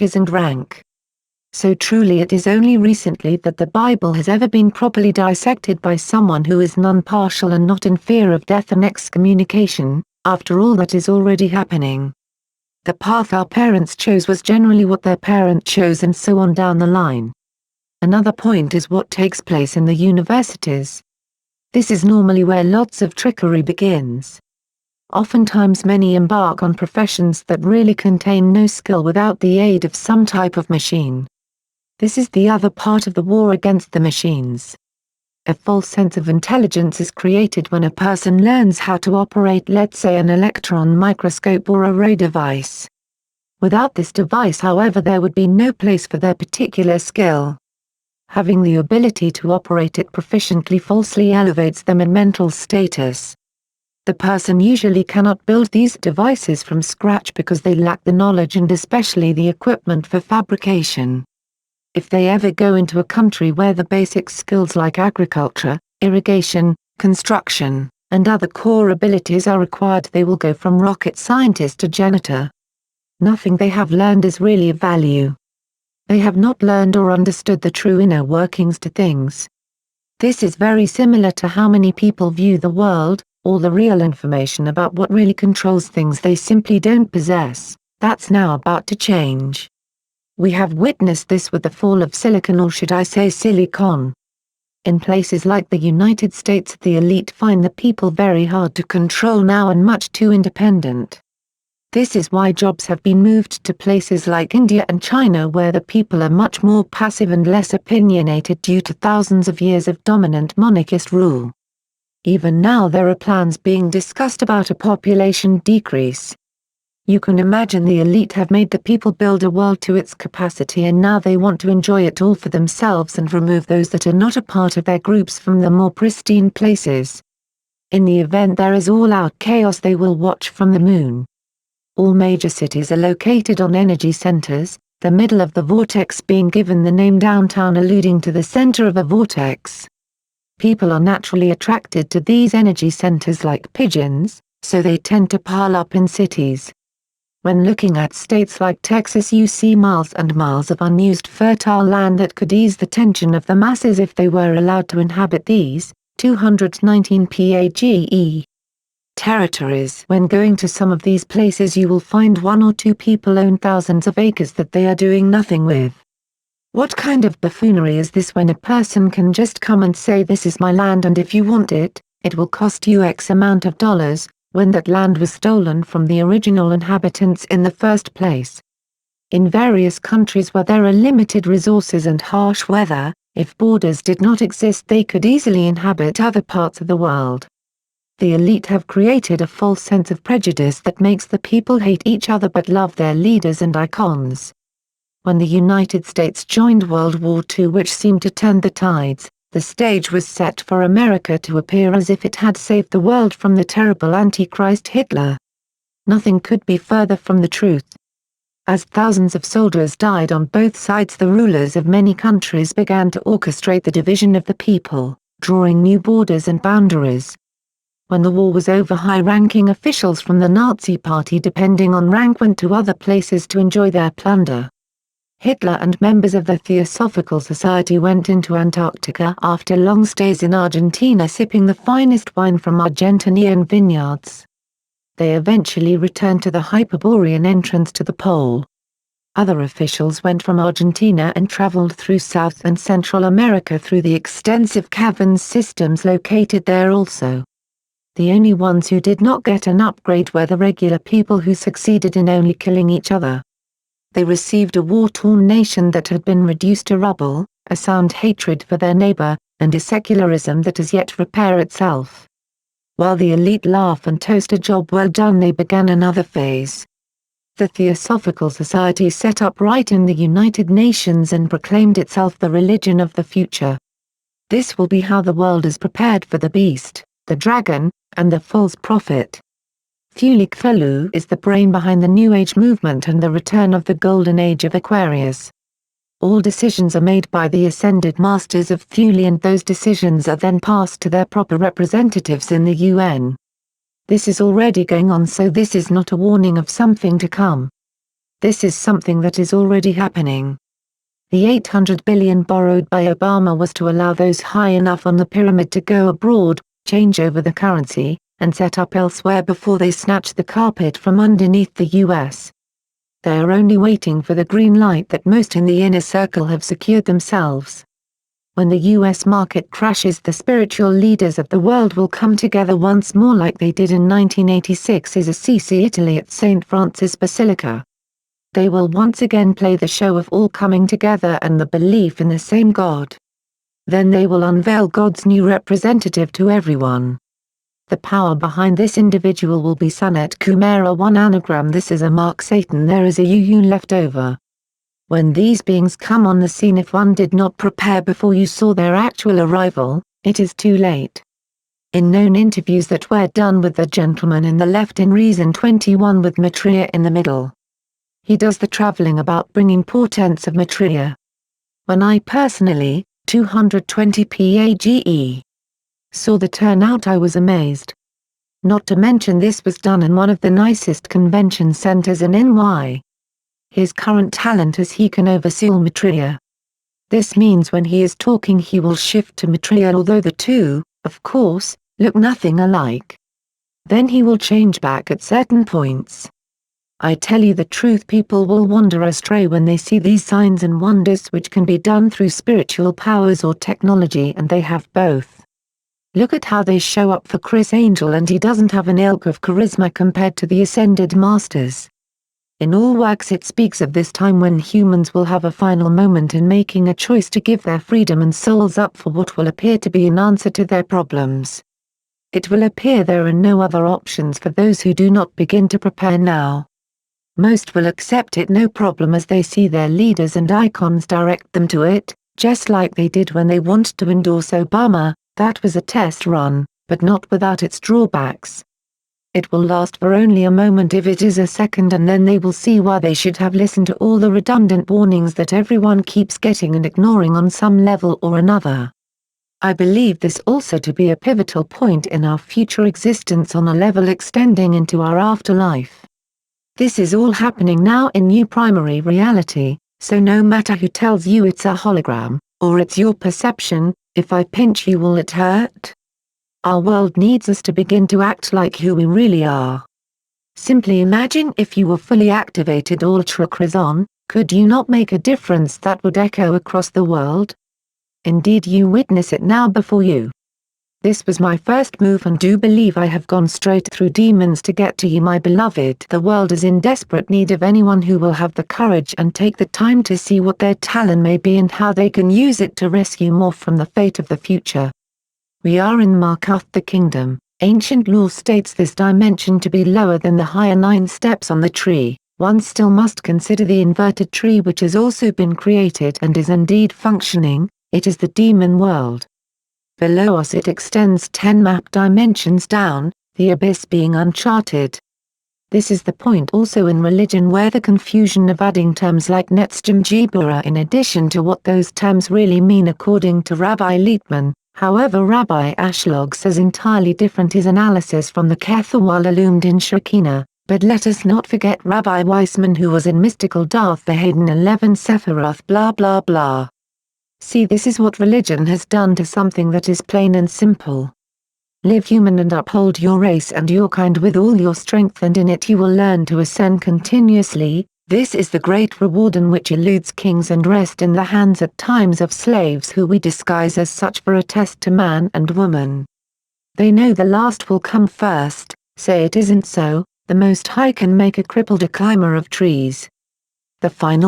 riches and rank. So truly it is only recently that the Bible has ever been properly dissected by someone who is non-partial and not in fear of death and excommunication, after all that is already happening. The path our parents chose was generally what their parent chose, and so on down the line. Another point is what takes place in the universities. This is normally where lots of trickery begins. Oftentimes many embark on professions that really contain no skill without the aid of some type of machine. This is the other part of the war against the machines. A false sense of intelligence is created when a person learns how to operate, let's say, an electron microscope or a ray device. Without this device, however, there would be no place for their particular skill. Having the ability to operate it proficiently falsely elevates them in mental status. The person usually cannot build these devices from scratch because they lack the knowledge and especially the equipment for fabrication. If they ever go into a country where the basic skills like agriculture, irrigation, construction, and other core abilities are required, they will go from rocket scientist to janitor. Nothing they have learned is really of value. They have not learned or understood the true inner workings to things. This is very similar to how many people view the world. All the real information about what really controls things they simply don't possess. That's now about to change. We have witnessed this with the fall of Silicon, or should I say Silicon. In places like the United States, the elite find the people very hard to control now and much too independent. This is why jobs have been moved to places like India and China, where the people are much more passive and less opinionated due to thousands of years of dominant monarchist rule. Even now there are plans being discussed about a population decrease. You can imagine the elite have made the people build a world to its capacity, and now they want to enjoy it all for themselves and remove those that are not a part of their groups from the more pristine places. In the event there is all-out chaos, they will watch from the moon. All major cities are located on energy centers, the middle of the vortex being given the name downtown, alluding to the center of a vortex. People are naturally attracted to these energy centers like pigeons, so they tend to pile up in cities. When looking at states like Texas, you see miles and miles of unused fertile land that could ease the tension of the masses if they were allowed to inhabit these 219 PAGE territories. When going to some of these places, you will find one or two people own thousands of acres that they are doing nothing with. What kind of buffoonery is this when a person can just come and say, this is my land and if you want it, it will cost you X amount of dollars, when that land was stolen from the original inhabitants in the first place? In various countries where there are limited resources and harsh weather, if borders did not exist, they could easily inhabit other parts of the world. The elite have created a false sense of prejudice that makes the people hate each other but love their leaders and icons. When the United States joined World War II, which seemed to turn the tides, the stage was set for America to appear as if it had saved the world from the terrible Antichrist Hitler. Nothing could be further from the truth. As thousands of soldiers died on both sides, the rulers of many countries began to orchestrate the division of the people, drawing new borders and boundaries. When the war was over, high-ranking officials from the Nazi Party, depending on rank, went to other places to enjoy their plunder. Hitler and members of the Theosophical Society went into Antarctica after long stays in Argentina, sipping the finest wine from Argentinian vineyards. They eventually returned to the Hyperborean entrance to the pole. Other officials went from Argentina and traveled through South and Central America through the extensive caverns systems located there also. The only ones who did not get an upgrade were the regular people, who succeeded in only killing each other. They received a war-torn nation that had been reduced to rubble, a sound hatred for their neighbor, and a secularism that has yet to repair itself. While the elite laugh and toast a job well done, they began another phase. The Theosophical Society set up right in the United Nations and proclaimed itself the religion of the future. This will be how the world is prepared for the beast, the dragon, and the false prophet. Thulikfelu is the brain behind the New Age movement and the return of the Golden Age of Aquarius. All decisions are made by the ascended masters of Thule, and those decisions are then passed to their proper representatives in the UN. This is already going on, so this is not a warning of something to come. This is something that is already happening. The $800 billion borrowed by Obama was to allow those high enough on the pyramid to go abroad, change over the currency, and set up elsewhere before they snatch the carpet from underneath the US. They are only waiting for the green light that most in the inner circle have secured themselves. When the US market crashes, the spiritual leaders of the world will come together once more like they did in 1986 in Assisi, Italy at St. Francis Basilica. They will once again play the show of all coming together and the belief in the same God. Then they will unveil God's new representative to everyone. The power behind this individual will be Sanet Kumara, one anagram. This is a mark Satan. There is a UU left over. When these beings come on the scene, if one did not prepare before you saw their actual arrival, it is too late. In known interviews that were done with the gentleman in the left in Reason 21 with Maitreya in the middle. He does the traveling about bringing portents of Maitreya. When I personally, 220 PAGE, saw the turnout, I was amazed. Not to mention this was done in one of the nicest convention centers in NY. His current talent is he can oversee all Maitreya. This means when he is talking he will shift to Maitreya, although the two, of course, look nothing alike. Then he will change back at certain points. I tell you the truth, people will wander astray when they see these signs and wonders which can be done through spiritual powers or technology, and they have both. Look at how they show up for Chris Angel, and he doesn't have an ilk of charisma compared to the ascended masters. In all works it speaks of this time when humans will have a final moment in making a choice to give their freedom and souls up for what will appear to be an answer to their problems. It will appear there are no other options for those who do not begin to prepare now. Most will accept it no problem as they see their leaders and icons direct them to it, just like they did when they wanted to endorse Obama. That was a test run, but not without its drawbacks. It will last for only a moment, if it is a second, and then they will see why they should have listened to all the redundant warnings that everyone keeps getting and ignoring on some level or another. I believe this also to be a pivotal point in our future existence on a level extending into our afterlife. This is all happening now in new primary reality, so no matter who tells you it's a hologram, or it's your perception, if I pinch you, will it hurt? Our world needs us to begin to act like who we really are. Simply imagine if you were fully activated, all chakras on, could you not make a difference that would echo across the world? Indeed, you witness it now before you. This was my first move, and do believe I have gone straight through demons to get to you, my beloved. The world is in desperate need of anyone who will have the courage and take the time to see what their talent may be and how they can use it to rescue more from the fate of the future. We are in Markath, the kingdom. Ancient law states this dimension to be lower than the higher 9 steps on the tree. One still must consider the inverted tree, which has also been created and is indeed functioning. It is the demon world. Below us it extends 10 map dimensions down, the abyss being uncharted. This is the point also in religion, where the confusion of adding terms like Netzjim Jibura in addition to what those terms really mean according to Rabbi Lietman. However, Rabbi Ashlog says entirely different his analysis from the Kethual illumined in Shekinah, but let us not forget Rabbi Weissman, who was in mystical Darth the Hayden 11 Sephiroth blah blah blah. See, this is what religion has done to something that is plain and simple. Live human and uphold your race and your kind with all your strength, and in it you will learn to ascend continuously. This is the great reward in which eludes kings and rest in the hands at times of slaves who we disguise as such for a test to man and woman. They know the last will come first, say it isn't so, the Most High can make a crippled a climber of trees. The final